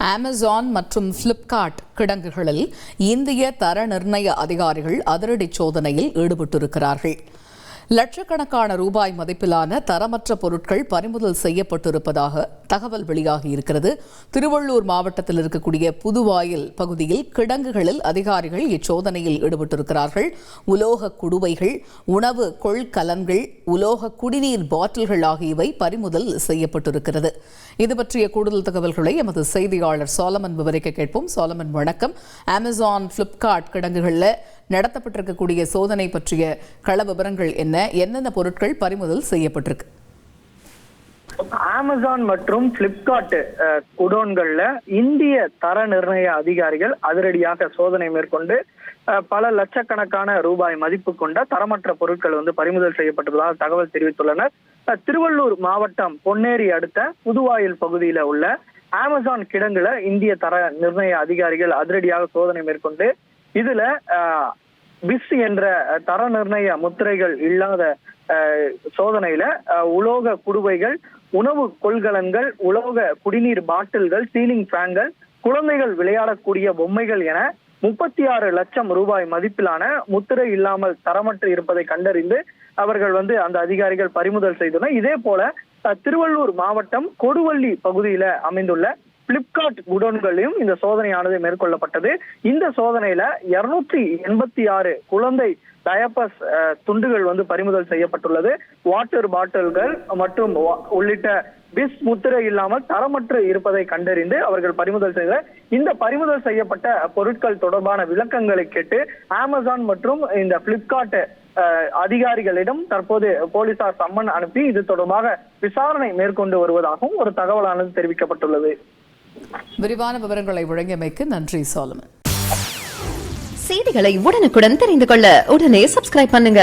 Amazon மற்றும் Flipkart கிடங்குகளில் இந்திய தர நிர்ணய அதிகாரிகள் அதிரடி சோதனையில் ஈடுபட்டிருக்கிறார்கள். லட்சக்கணக்கான ரூபாய் மதிப்பிலான தரமற்ற பொருட்கள் பறிமுதல் செய்யப்பட்டிருப்பதாக தகவல் வெளியாகியிருக்கிறது. திருவள்ளூர் மாவட்டத்தில் இருக்கக்கூடிய புதுவாயில் பகுதியில் கிடங்குகளில் அதிகாரிகள் இச்சோதனையில் ஈடுபட்டிருக்கிறார்கள். உலோக குடுவைகள், உணவு கொள்கலன்கள், உலோக குடிநீர் பாட்டில்கள் ஆகியவை பறிமுதல் செய்யப்பட்டிருக்கிறது. இது பற்றிய கூடுதல் தகவல்களை எமது செய்தியாளர் சோலமன் விவரிக்க கேட்போம். சோலமன், வணக்கம். அமேசான், பிளிப்கார்ட் கிடங்குகளில் நடத்தப்பட்டிருக்கக்கூடிய சோதனை பற்றிய கள விவரங்கள் என்னென்ன பொருட்கள் பறிமுதல் செய்யப்பட்டிருக்கு? அமேசான் மற்றும் பிளிப்கார்ட் குடோன்கள்ல இந்திய தர நிர்ணய அதிகாரிகள் அதிரடியாக சோதனை மேற்கொண்டு பல லட்சக்கணக்கான ரூபாய் மதிப்பு கொண்ட தரமற்ற பொருட்கள் பறிமுதல் செய்யப்பட்டுள்ளதாக தகவல் தெரிவித்துள்ளனர். திருவள்ளூர் மாவட்டம் பொன்னேரி அடுத்த புதுவாயில் பகுதியில உள்ள அமேசான் கிடங்குல இந்திய தர நிர்ணய அதிகாரிகள் அதிரடியாக சோதனை மேற்கொண்டு இதுல பிஸ் என்ற தர நிர்ணய முத்திரைகள் இல்லாத சோதனையில உலோக குடுவைகள், உணவு கொள்கலன்கள், உலோக குடிநீர் பாட்டில்கள், சீலிங் ஃபேன்கள், குழந்தைகள் விளையாடக்கூடிய பொம்மைகள் என 36 லட்சம் ரூபாய் மதிப்பிலான முத்திரை இல்லாமல் தரமற்று இருப்பதை கண்டறிந்து அவர்கள் அந்த அதிகாரிகள் பறிமுதல் செய்துள்ளனர். இதே போல திருவள்ளூர் மாவட்டம் கொடுவள்ளி பகுதியில அமைந்துள்ள பிளிப்கார்ட் குடோன்களையும் இந்த சோதனையானது மேற்கொள்ளப்பட்டது. இந்த சோதனையில 286 குழந்தை டயப்பர்ஸ் துண்டுகள் பறிமுதல் செய்யப்பட்டுள்ளது. வாட்டர் பாட்டில்கள் மற்றும் உள்ளிட்ட பிஸ் முத்திரை இல்லாமல் தரமற்று இருப்பதை கண்டறிந்து அவர்கள் பறிமுதல் செய்தனர். இந்த பறிமுதல் செய்யப்பட்ட பொருட்கள் தொடர்பான விளக்கங்களை கேட்டு அமேசான் மற்றும் இந்த பிளிப்கார்ட் அதிகாரிகளிடம் தற்போது போலீசார் சம்மன் அனுப்பி இது தொடர்பாக விசாரணை மேற்கொண்டு வருவதாகவும் ஒரு தகவலானது தெரிவிக்கப்பட்டுள்ளது. விரிவான விவரங்களை வழங்கியமைக்கு நன்றி சோலமன். செய்திகளை உடனுக்குடன் தெரிந்து கொள்ள உடனே சப்ஸ்கிரைப் பண்ணுங்க.